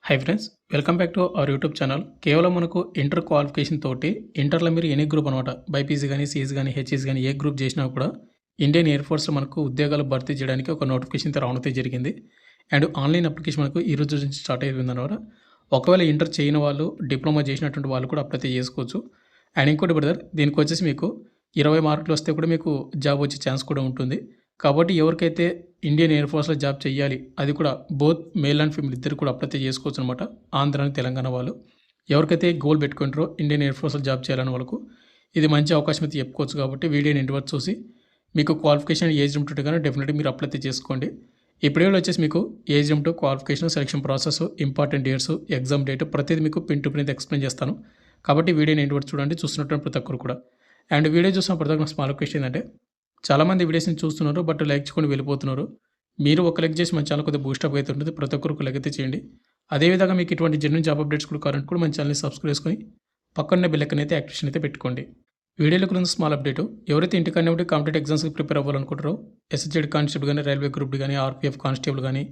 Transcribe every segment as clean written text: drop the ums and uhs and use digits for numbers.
Hi friends, welcome back to our YouTube channel. కేవలం మనకు inter qualification తోటి ఇంటర్లో మీరు ఎనీ గ్రూప్ అనమాట బైపీసీ కానీ, సీఈసీ కానీ, హెచ్ఈసీ కానీ ఏ గ్రూప్ చేసినా కూడా ఇండియన్ ఎయిర్ ఫోర్స్లో మనకు ఉద్యోగాలు భర్తీ చేయడానికి ఒక నోటిఫికేషన్ అయితే రావడం జరిగింది. అండ్ ఆన్లైన్ అప్లికేషన్ మనకు ఈ రోజు నుంచి స్టార్ట్ అయిపోయింది అనమాట. ఒకవేళ ఇంటర్ చేయని వాళ్ళు, డిప్లొమా చేసినటువంటి వాళ్ళు కూడా అప్లై చేసుకోవచ్చు. అండ్ ఇంకోటి బ్రదర్, దీనికి వచ్చేసి మీకు 20 మార్కులు వస్తే కూడా మీకు జాబ్ వచ్చే ఛాన్స్ కూడా ఉంటుంది. కాబట్టి ఎవరికైతే ఇండియన్ ఎయిర్ ఫోర్స్‌లో జాబ్ చేయాలి, అది కూడా బోత్ మేల్ అండ్ ఫీమేల్ ఇద్దరు కూడా అప్లై చేసుకోవచ్చు అనమాట. ఆంధ్ర అండ్ తెలంగాణ వాళ్ళు. ఎవరికైతే గోల్ పెట్టుకుంటారో ఇండియన్ ఎయిర్ ఫోర్స్‌లో జాబ్ చేయాలని వాళ్ళకు ఇది మంచి అవకాశం అయితే చెప్పుకోవచ్చు. కాబట్టి వీడియోని ఎండ్ వరకు చూసి మీకు క్వాలిఫికేషన్ ఏజ్ లిమిట్ కానీ డెఫినెట్‌గా మీరు అప్లై చేసుకోండి. ఈ వీడియోలో వచ్చేసి మీకు age limit, qualification, selection process, important dates, exam date ప్రతిదీ మీకు పిన్ టు పిన్ అయితే ఎక్స్ప్లెయిన్ చేస్తాను. కాబట్టి వీడియోని ఎండ్ వరకు చూడండి, చూస్తున్నటువంటి ప్రతి ఒక్కరు కూడా. అండ్ వీడియో చూసిన ప్రతి ఒక్కరు స్మాల్ రిక్వెస్ట్ ఏంటంటే, చాలామంది వీడియోస్ని చూస్తున్నారు బట్ లైక్ చేయకుండా వెళ్ళిపోతున్నారు. మీరు ఒక లైక్ చేసి మన ఛానల్ కొద్దిగా బూస్టప్ అయితే ఉంటుంది. ప్రతి ఒక్కరికి లైక్ అయితే చేయండి. అదేవిధంగా మీకు ఇటువంటి జెన్యూన్ జాబ్ అప్డేట్స్ కూడా కావాలంటే కూడా మన ఛానల్ని సబ్స్క్రైబ్ చేసుకొని పక్కనే బెల్ ఐకాన్ అయితే యాక్టివేషన్ అయితే పెట్టుకోండి. వీడియోలో గురించి స్మాల్ అప్డేట్. ఎవరైతే ఇంటికన్నా ఉంటే కాంపిటేటివ్ ఎగ్జామ్స్కి ప్రిపేర్ అవ్వాలనుకుంటారో ఎస్ఎస్జెడ్ కానిస్టేబుల్ కానీ, రైల్వే గ్రూప్ కానీ, ఆర్పీఎఫ్ కానిస్టేబుల్ కానీ,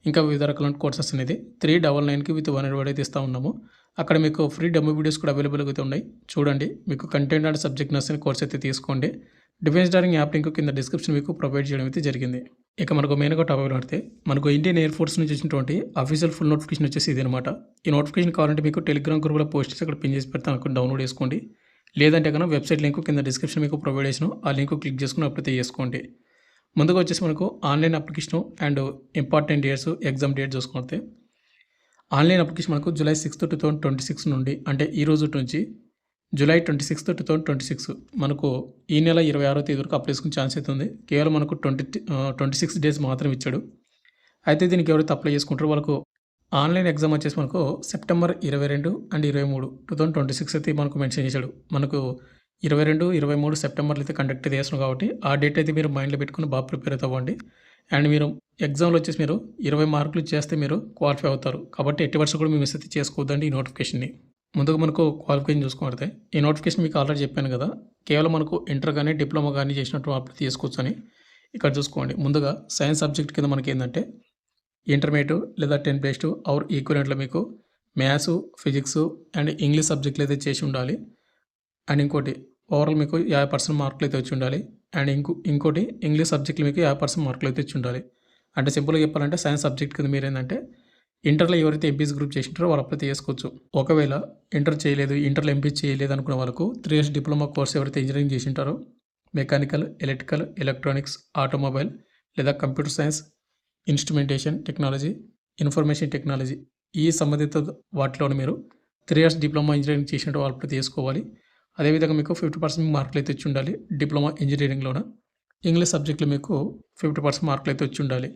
ఇంకా వివిధ రకాల కోర్సెస్ అనేది 399కి విత్ 100 అయితే ఇస్తూ ఉన్నాము. అక్కడ మీకు ఫ్రీ డెమో వీడియోస్ కూడా అవైలబుల్గా అయితే ఉన్నాయి. చూడండి, మీకు content and subject nursing course అయితే తీసుకోండి. డిఫెన్స్ డారింగ్ యాప్ లింక్ కింద డిస్క్రిప్షన్ మీకు ప్రొవైడ్ చేయడం అయితే జరిగింది. ఇక మనకు మెయిన్గా టాపిక్ పడితే, మనకు ఇండియన్ ఎయిర్ ఫోర్స్ నుంచి వచ్చినటువంటి అఫీషియల్ ఫుల్ నోటిఫికేషన్ వచ్చేసి ఇది అనమాట. ఈ నోటిఫికేషన్ కావాలంటే మీకు టెలిగ్రామ్ గ్రూప్లో పోస్ట్ చేసి అక్కడ పిన్ చేసి పెడతాను, అక్కడ డౌన్లోడ్ చేసుకోండి. లేదంటే కనుక వెబ్సైట్ లింక్ కింద డిస్క్రిప్షన్ మీకు ప్రొవైడ్ చేసిన ఆ లింక్ క్లిక్ చేసుకుని అప్లై చేసుకోండి. ముందుగా వచ్చేసి మనకు online application and important dates, exam date చూసుకుంటే, ఆన్లైన్ అప్లికేషన్ మనకు July 6, 2026 నుండి, అంటే ఈ రోజు నుంచి July 26, 2026 మనకు ఈ నెల 26వ తేదీ వరకు అప్లై చేసుకునే ఛాన్స్ అయితే ఉంది. కేవలం మనకు 26 డేస్ మాత్రం ఇచ్చాడు. అయితే దీనికి ఎవరైతే అప్లై చేసుకుంటారో వాళ్ళకు ఆన్లైన్ ఎగ్జామ్ వచ్చేసి మనకు సెప్టెంబర్ 22 అండ్ 23, 2026 అయితే మనకు మెన్షన్ చేశాడు. మనకు 22, 23 సెప్టెంబర్లో అయితే కండక్ట్ అయితే చేస్తున్నాం. కాబట్టి ఆ డేట్ అయితే మీరు మైండ్లో పెట్టుకుని బాగా ప్రిపేర్ అయితే అవ్వండి. అండ్ మీరు ఎగ్జామ్లో వచ్చేసి మీరు 20 మార్కులు చేస్తే మీరు క్వాలిఫై అవుతారు. కాబట్టి ఎట్టి వర్షం కూడా మీరు మిస్ అయితే చేసుకోవద్దండి ఈ నోటిఫికేషన్ని. ముందుగా మనకు క్వాలిఫికేషన్ చూసుకుంటే, ఈ నోటిఫికేషన్ మీకు ఆల్రెడీ చెప్పాను కదా, కేవలం మనకు ఇంటర్ కానీ, డిప్లొమా కానీ చేసినట్టు అప్లై చేసుకోవచ్చు అని. ఇక్కడ చూసుకోండి, ముందుగా సైన్స్ సబ్జెక్ట్ కింద మనకి ఏంటంటే ఇంటర్మీడియట్ లేదా 10+2 ఆర్ ఈక్వలెంట్లో మీకు మ్యాథ్స్, ఫిజిక్స్ అండ్ ఇంగ్లీష్ సబ్జెక్టులు అయితే చేసి ఉండాలి. అండ్ ఇంకోటి ఓవరాల్ మీకు 50% మార్కులు అయితే వచ్చి ఉండాలి. అండ్ ఇంకోటి ఇంగ్లీష్ సబ్జెక్టులు మీకు 50% మార్కులు అయితే వచ్చి ఉండాలి. అంటే సింపుల్గా చెప్పాలంటే సైన్స్ సబ్జెక్ట్ కింద మీరు ఏంటంటే ఇంటర్లో ఎవరైతే ఎంపీసీ గ్రూప్ చేసింటారో వాళ్ళు అప్లై చేసుకోవచ్చు. ఒకవేళ ఇంటర్ చేయలేదు, ఇంటర్లో ఎంపీసీ చేయలేదు అనుకున్న వాళ్ళకు 3 ఇయర్స్ డిప్లొమా కోర్స్ ఎవరైతే ఇంజనీరింగ్ చేసింటారో మెకానికల్, ఎలక్ట్రికల్, ఎలక్ట్రానిక్స్, ఆటోమొబైల్ లేదా computer science, instrumentation technology, information technology, ఈ సంబంధిత వాటిలో మీరు 3 ఇయర్స్ డిప్లొమా ఇంజనీరింగ్ చేసినట్టు వాళ్ళు అప్లై చేసుకోవాలి. అదేవిధంగా మీకు 50% మార్కులు అయితే వచ్చి ఉండాలి. డిప్లొమా ఇంజనీరింగ్లోన ఇంగ్లీష్ సబ్జెక్టులో మీకు 50% మార్కులు అయితే వచ్చి ఉండాలి.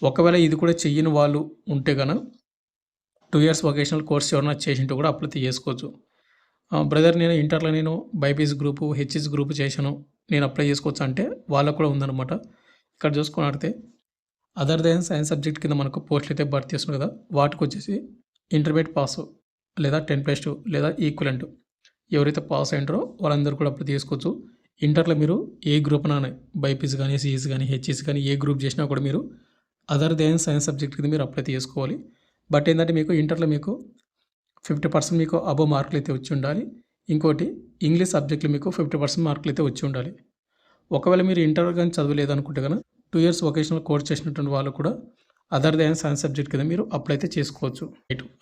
ఒకవేళ ఇది కూడా చెయ్యని వాళ్ళు ఉంటే కనుక 2 ఇయర్స్ వొకేషనల్ కోర్స్ ఎవరైనా చేసింటూ కూడా అప్లై చేసుకోవచ్చు. బ్రదర్, నేను ఇంటర్లో నేను బైపీసీ గ్రూపు, హెచ్ఈసీ గ్రూపు చేశాను, నేను అప్లై చేసుకోవచ్చు అంటే వాళ్ళకు కూడా ఉందన్నమాట. ఇక్కడ చూసుకొని ఆడితే అదర్ దెన్ సైన్స్ సబ్జెక్ట్ కింద మనకు పోస్టులు అయితే భర్తీ చేస్తున్నారు కదా, వాటికి వచ్చేసి ఇంటర్మీడియట్ పాస్ లేదా 10+2 లేదా ఈక్వలెంట్ ఎవరైతే పాస్ అయ్యారో వాళ్ళందరూ కూడా అప్లై చేసుకోవచ్చు. ఇంటర్లో మీరు ఏ గ్రూప్ నానే బైపీసీ కానీ, సిఈసీ కానీ, హెచ్ఈసీ కానీ ఏ గ్రూప్ చేసినా కూడా మీరు అదర్ దెన్ సైన్స్ సబ్జెక్ట్ కింద మీరు అప్లై చేసుకోవాలి. బట్ ఏంటంటే మీకు ఇంటర్లో మీకు 50% మీకు అబోవ్ మార్కులు అయితే వచ్చి ఉండాలి. ఇంకోటి ఇంగ్లీష్ సబ్జెక్టులో మీకు 50% మార్కులు అయితే వచ్చి ఉండాలి. ఒకవేళ మీరు ఇంటర్ కానీ చదవలేదు అనుకుంటే కనుక 2 ఇయర్స్ వొకేషనల్ కోర్స్ చేసినటువంటి వాళ్ళు కూడా అదర్ దెన్ సైన్స్ సబ్జెక్ట్ కింద మీరు అప్లై అయితే చేసుకోవచ్చు.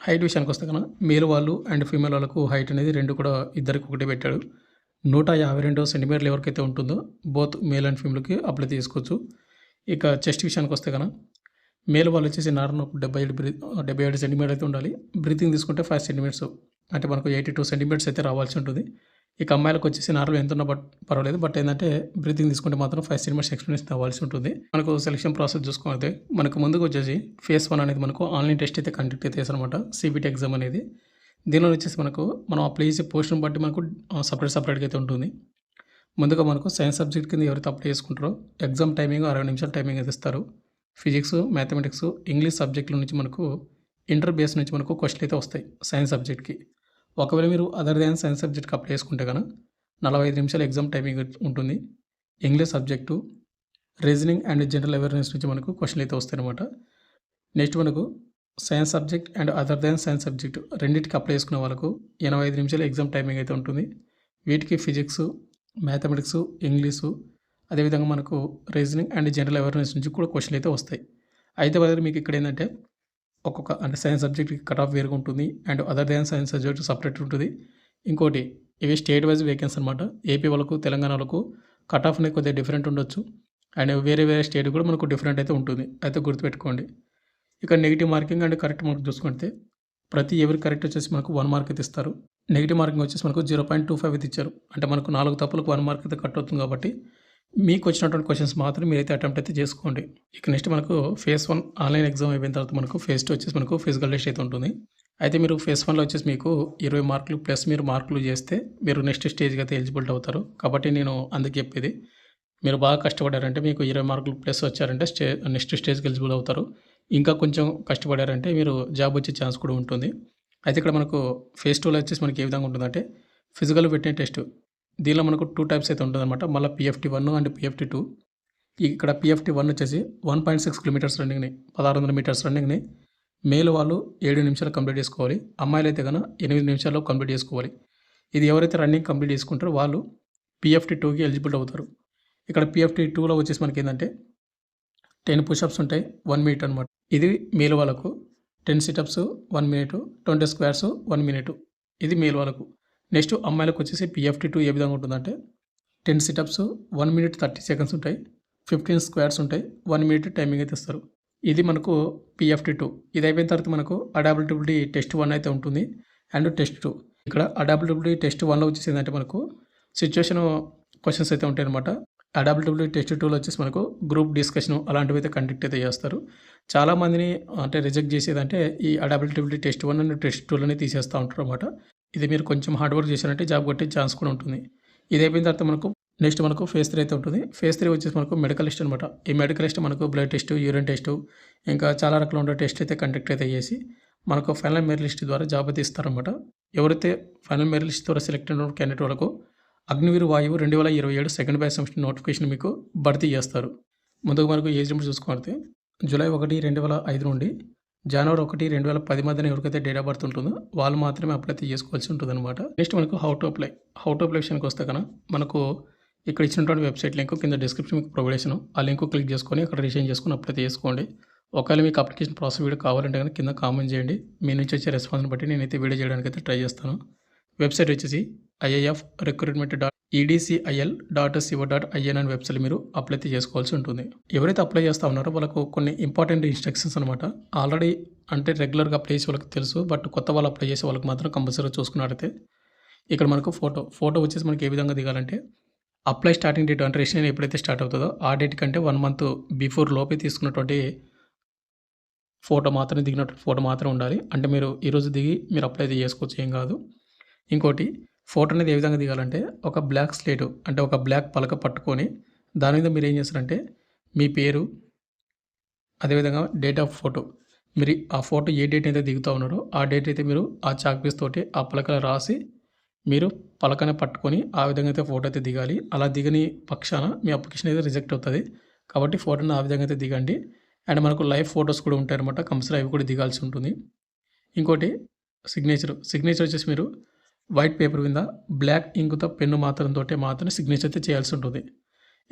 హైట్ విషయానికి వస్తే కనుక మేల్ వాళ్ళు అండ్ ఫీమేల్ వాళ్ళకు హైట్ అనేది 2 కూడా ఇద్దరికి ఒకటే పెట్టాడు. 152 సెంటీమీటర్లు ఎవరికైతే ఉంటుందో బోత్ మేల్ అండ్ ఫీమేల్కి అప్లై చేసుకోవచ్చు. ఇక చెస్ట్ విషయానికి వస్తే కనుక మేల్ వాళ్ళు వచ్చేసి నార్మల్ 77 సెంటీమీటర్ అయితే ఉండాలి. బ్రీతింగ్ తీసుకుంటే 5 సెంటీమీటర్స్, అంటే మనకు 82 సెంటీమీటర్స్ అయితే రావాల్సి ఉంటుంది. ఇక అమ్మాయిలకు వచ్చేసి నార్మల్ ఎంత ఉన్నా పర్వాలేదు, బట్ ఏంటంటే బ్రీతింగ్ తీసుకుంటే మాత్రం 5 సెంటీమీటర్స్ ఎక్స్పీరియన్స్ అవ్వాల్సి ఉంటుంది. మనకు సెలక్షన్ ప్రాసెస్ చూసుకుంటే మనకు ముందుకు వచ్చేసి ఫేజ్ 1 అనేది మనకు ఆన్లైన్ టెస్ట్ అయితే కండక్ట్ అయితే చేస్తారనమాట, సిబిటి ఎగ్జామ్ అనేది. దీనిలో వచ్చేసి మనం అప్లై చేసే పోస్ట్ని బట్టి మనకు సపరేట్గా అయితే ఉంటుంది. ముందుగా మనకు సైన్స్ సబ్జెక్ట్ కింద ఎవరైతే అప్లై చేసుకుంటారో ఎగ్జామ్ టైమింగ్ 60 నిమిషాల టైమింగ్ అయితే ఇస్తారు. ఫిజిక్స్, మ్యాథమెటిక్స్, ఇంగ్లీష్ సబ్జెక్టుల నుంచి మనకు ఇంటర్ బేస్ నుంచి మనకు క్వశ్చన్లు అయితే వస్తాయి సైన్స్ సబ్జెక్ట్కి. ఒకవేళ మీరు అదర్ దాన్ సైన్స్ సబ్జెక్ట్కి అప్లై చేసుకుంటే కనుక 45 నిమిషాల ఎగ్జామ్ టైమింగ్ ఉంటుంది. English subject, reasoning and general awareness నుంచి మనకు క్వశ్చన్లు అయితే వస్తాయి అనమాట. నెక్స్ట్ మనకు science subject and other than science subject రెండింటికి అప్లై చేసుకునే వాళ్ళకు 85 నిమిషాలు ఎగ్జామ్ టైమింగ్ అయితే ఉంటుంది. వీటికి ఫిజిక్స్, మ్యాథమెటిక్స్, ఇంగ్లీషు, అదేవిధంగా మనకు రీజనింగ్ అండ్ జనరల్ అవేర్నెస్ నుంచి కూడా క్వశ్చన్లు అయితే వస్తాయి. అయితే బ్రదర్ మీకు ఇక్కడ ఏంటంటే ఒక్కొక్క అంటే సైన్స్ సబ్జెక్ట్కి కట్ ఆఫ్ వేరుగా ఉంటుంది and other than science subject separate ఉంటుంది. ఇంకోటి ఇవి స్టేట్ వైజ్ వేకెన్సీ అనమాట. ఏపీ వాళ్ళకు తెలంగాణ వాళ్ళకు కట్ ఆఫ్ అనేది కొద్దిగా డిఫరెంట్ ఉండొచ్చు అండ్ వేరే వేరే స్టేట్ కూడా మనకు డిఫరెంట్ అయితే ఉంటుంది. అయితే గుర్తుపెట్టుకోండి. ఇక negative marking and correct mark చూసుకుంటే ప్రతి ఎవరి కరెక్ట్ వచ్చేసి మనకు 1 మార్క్ అయితే ఇస్తారు. నెగిటివ్ మార్కింగ్ వచ్చేసి మనకు 0.25 అయితే ఇచ్చారు. అంటే మనకు 4 తప్పులకు 1 మార్క్ అయితే కట్ అవుతుంది కాబట్టి మీకు వచ్చినటువంటి క్వశ్చన్స్ మాత్రం మీరైతే అటెంప్ట్ అయితే చేసుకోండి. ఇక నెక్స్ట్ మనకు ఫేజ్ 1 ఆన్లైన్ ఎగ్జామ్ అయిపోయిన తర్వాత మనకు ఫేజ్ 2 వచ్చేసి మనకు ఫిజికల్ టెస్ట్ అయితే ఉంటుంది. అయితే మీరు ఫేజ్ 1లో వచ్చేసి మీకు 20 మార్కులు ప్లస్ మీరు మార్కులు చేస్తే మీరు నెక్స్ట్ స్టేజ్కి అయితే ఎలిజిబిలిటీ అవుతారు. కాబట్టి నేను అందుకు చెప్పేది మీరు బాగా కష్టపడారంటే మీకు 20 మార్కులు ప్లస్ వచ్చారంటే నెక్స్ట్ స్టేజ్కి ఎలిజిబుల్ అవుతారు. ఇంకా కొంచెం కష్టపడారంటే మీరు జాబ్ వచ్చే ఛాన్స్ కూడా ఉంటుంది. అయితే ఇక్కడ మనకు ఫేజ్ 2లో వచ్చేసి మనకి ఏ విధంగా ఉంటుందంటే ఫిజికల్ ఫిట్నెస్ టెస్ట్. దీనిలో మనకు 2 టైప్స్ అయితే ఉంటుందన్నమాట. మళ్ళీ PFT1 అండ్ PFT2. ఇక్కడ PFT1 వచ్చేసి 1.6 కిలోమీటర్స్ రన్నింగ్ని 1600 మీటర్స్ రన్నింగ్ని మేల్ వాళ్ళు 7 నిమిషాలు కంప్లీట్ చేసుకోవాలి. అమ్మాయిలు అయితే కనుక 8 నిమిషాల్లో కంప్లీట్ చేసుకోవాలి. ఇది ఎవరైతే రన్నింగ్ కంప్లీట్ చేసుకుంటారో వాళ్ళు PFT2కి ఎలిజిబుల్ అవుతారు. ఇక్కడ PFT2లో వచ్చేసి మనకి ఏంటంటే 10 పుషప్స్ ఉంటాయి 1 మినిట్ అనమాట. ఇది మేల్ వాళ్ళకు. 10 సిటప్స్ 1 మినిట్, 20 స్క్వేర్స్ 1 మినిట్. ఇది మేల్ వాళ్ళకు. నెక్స్ట్ అమ్మాయిలకు వచ్చేసి PFT2 ఏ విధంగా ఉంటుందంటే 10 సిటప్స్ 1 మినిట్ 30 సెకండ్స్ ఉంటాయి, 15 స్క్వేర్స్ ఉంటాయి, 1 మినిట్ టైమింగ్ అయితే ఇస్తారు. ఇది మనకు PFT2. ఇది అయిపోయిన తర్వాత మనకు అడాప్టబిలిటీ టెస్ట్ 1 అయితే ఉంటుంది అండ్ టెస్ట్ 2. ఇక్కడ అడాప్టబిలిటీ టెస్ట్ 1లో వచ్చేసి ఏంటంటే మనకు సిచ్యువేషన్ క్వశ్చన్స్ అయితే ఉంటాయి అనమాట. అడాప్టబిలిటీ టెస్ట్ 2లో వచ్చేసి మనకు గ్రూప్ డిస్కషన్ అలాంటివి అయితే కండక్ట్ అయితే చేస్తారు. చాలామందిని అంటే రిజెక్ట్ చేసేదంటే ఈ అడాప్టబిలిటీ టెస్ట్ 1 అండ్ టెస్ట్ 2లోనే తీసేస్తూ ఉంటారు అనమాట. ఇది మీరు కొంచెం హార్డ్ వర్క్ చేశారంటే జాబ్ కొట్టే ఛాన్స్ కూడా ఉంటుంది. ఇది అయిపోయిన తర్వాత మనకు నెక్స్ట్ మనకు ఫేజ్ 3 అయితే ఉంటుంది. ఫేజ్ 3 వచ్చేసి మనకు మెడికల్ టెస్ట్ అనమాట. ఈ మెడికల్ టెస్ట్ మనకు బ్లడ్ టెస్ట్, యూరిన్ టెస్ట్, ఇంకా చాలా రకాల ఉండే టెస్ట్ అయితే కండక్ట్ అయితే చేసి మనకు ఫైనల్ మెరిట్ లిస్ట్ ద్వారా జాబ్ అయితే ఇస్తారనమాట. ఎవరైతే ఫైనల్ మెరిట్ లిస్ట్ ద్వారా సెలెక్ట్ అయిన క్యాండిడేట్ వాళ్ళకు అగ్నివీర్ వాయువు 2027 సెకండ్ బ్యాచ్ సెమిస్టర్ నోటిఫికేషన్ మీకు భర్తీ చేస్తారు. ముందుగా మనకు ఏజ్ లిమిట్ చూసుకుంటే జూలై 1, 2005 నుండి జనవరి 1, 2010 మధ్యన ఎవరికైతే డేట్ ఆఫ్ బర్త్ ఉంటుందో వాళ్ళు మాత్రమే అప్లై చేసుకోవాల్సి ఉంటుంది అనమాట. నెక్స్ట్ మనకు హౌ టు అప్లై విషయానికి వస్తే కనుక మనకు ఇక్కడ ఇచ్చినటువంటి వెబ్సైట్ లింక్ కింద డిస్క్రిప్షన్ మీకు ప్రొవైడ్ చేసాను. ఆ లింక్ క్లిక్ చేసుకొని అక్కడ రిజిస్ట్రేషన్ చేసుకొని అప్లై చేసుకోండి. ఒకవేళ మీకు అప్లికేషన్ ప్రాసెస్ వీడియో కావాలంటే కనుక కింద కామెంట్ చేయండి. మీ నుంచి వచ్చే రెస్పాన్స్ని బట్టి నేనైతే వీడియో చేయడానికి అయితే ట్రై చేస్తాను. వెబ్సైట్ వచ్చేసి iifrecruitment.edcil.co.in అనే వెబ్సైట్ మీరు అప్లై చేసుకోవాల్సి ఉంటుంది. ఎవరైతే అప్లై చేస్తూ ఉన్నారో వాళ్ళకు కొన్ని ఇంపార్టెంట్ ఇన్స్ట్రక్షన్స్ అనమాట. ఆల్రెడీ అంటే రెగ్యులర్గా అప్లై చేసే వాళ్ళకి తెలుసు, బట్ కొత్త వాళ్ళు అప్లై చేసే వాళ్ళకి మాత్రం కంపల్సరీ చూసుకున్నట్టయితే ఇక్కడ మనకు ఫోటో వచ్చేసి మనకి ఏ విధంగా దిగాలంటే అప్లై స్టార్టింగ్ డేట్ అంటే రిజిస్ట్రేషన్ ఎప్పుడైతే స్టార్ట్ అవుతుందో ఆ డేట్ కంటే 1 మంత్ బిఫోర్ లోపే తీసుకున్నటువంటి ఫోటో మాత్రమే దిగినట్టు ఫోటో మాత్రం ఉండాలి. అంటే మీరు ఈరోజు దిగి మీరు అప్లై చేసుకోవచ్చు, ఏం కాదు. ఇంకోటి ఫోటో అనేది ఏ విధంగా దిగాలంటే ఒక బ్లాక్ స్లేటు అంటే ఒక బ్లాక్ పలక పట్టుకొని దాని మీద మీరు ఏం చేస్తారంటే మీ పేరు, అదేవిధంగా డేట్ ఆఫ్ ఫోటో, మీరు ఆ ఫోటో ఏ డేట్ అయితే దిగుతూ ఉన్నారో ఆ డేట్ అయితే మీరు ఆ చాక్ పీస్ తోటి ఆ పలకలు రాసి మీరు పలకనే పట్టుకొని ఆ విధంగా అయితే ఫోటో అయితే దిగాలి. అలా దిగని పక్షాన మీ అప్లికేషన్ అయితే రిజెక్ట్ అవుతుంది. కాబట్టి ఫోటోని ఆ విధంగా అయితే దిగండి. అండ్ మనకు లైవ్ ఫొటోస్ కూడా ఉంటాయి అనమాట. కంపల్సరీ అవి కూడా దిగాల్సి ఉంటుంది. ఇంకోటి సిగ్నేచర్ వచ్చేసి మీరు వైట్ పేపర్ మీద బ్లాక్ ఇంకుతో పెన్ను మాత్రమే సిగ్నేచర్ అయితే చేయాల్సి ఉంటుంది.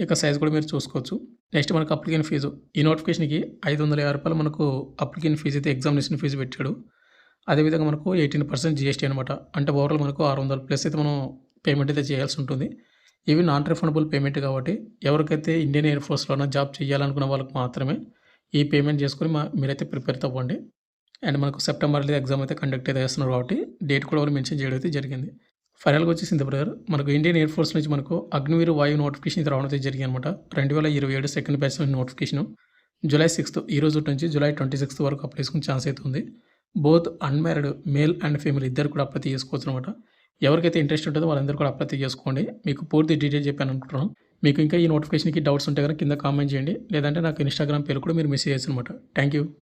ఇక సైజ్ కూడా మీరు చూసుకోవచ్చు. నెక్స్ట్ మనకు అప్లికేషన్ ఫీజు, ఈ నోటిఫికేషన్కి 550 రూపాయలు మనకు అప్లికేషన్ ఫీజు అయితే ఎగ్జామినేషన్ ఫీజు పెట్టాడు. అదేవిధంగా మనకు 18% GST అనమాట. అంటే ఓవరాల్ మనకు 600 ప్లస్ అయితే మనం పేమెంట్ అయితే చేయాల్సి ఉంటుంది. ఇవి నాన్ రిఫండబుల్ పేమెంట్ కాబట్టి ఎవరికైతే ఇండియన్ ఎయిర్ ఫోర్స్లోనే జాబ్ చేయాలనుకున్న వాళ్ళకి మాత్రమే ఈ పేమెంట్ చేసుకొని మీరైతే ప్రిపేర్ అవ్వండి. అండ్ మనకు సెప్టెంబర్లో ఎగ్జామ్ అయితే కండక్ట్ అయితే చేస్తున్నారు కాబట్టి డేట్ కూడా వాళ్ళు మెన్షన్ చేయడం అయితే జరిగింది. ఫైనల్గా వచ్చేసింది బ్రదర్, మనకు ఇండియన్ ఎయిర్ ఫోర్స్ నుంచి మనకు అగ్నివీర్ వాయువు నోటిఫికేషన్ అయితే రావడం అయితే జరిగింది అనమాట. 2027 సెకండ్ బ్యాచ్ నోటిఫికేషన్ జూలై 6 ఈ రోజు నుంచి జూలై 26 వరకు అప్లై చేసుకునే ఛాన్స్ అయితే ఉంది. Both unmarried male and female ఇద్దరు కూడా అప్లై చేసుకోవచ్చు అనమాట. ఎవరికైతే ఇంట్రెస్ట్ ఉంటుందో వాళ్ళందరూ కూడా అప్లై చేసుకోండి. మీకు పూర్తి డీటెయిల్ చెప్పాను అనుకుంటున్నాను. మీకు ఇంకా ఈ నోటిఫికేషన్కి డౌట్స్ ఉంటే కనుక కింద కామెంట్ చేయండి, లేదంటే నాకు ఇన్స్టాగ్రామ్ పేరు కూడా మీరు మెసేజ్ చేయొచ్చు అనమాట. Thank you.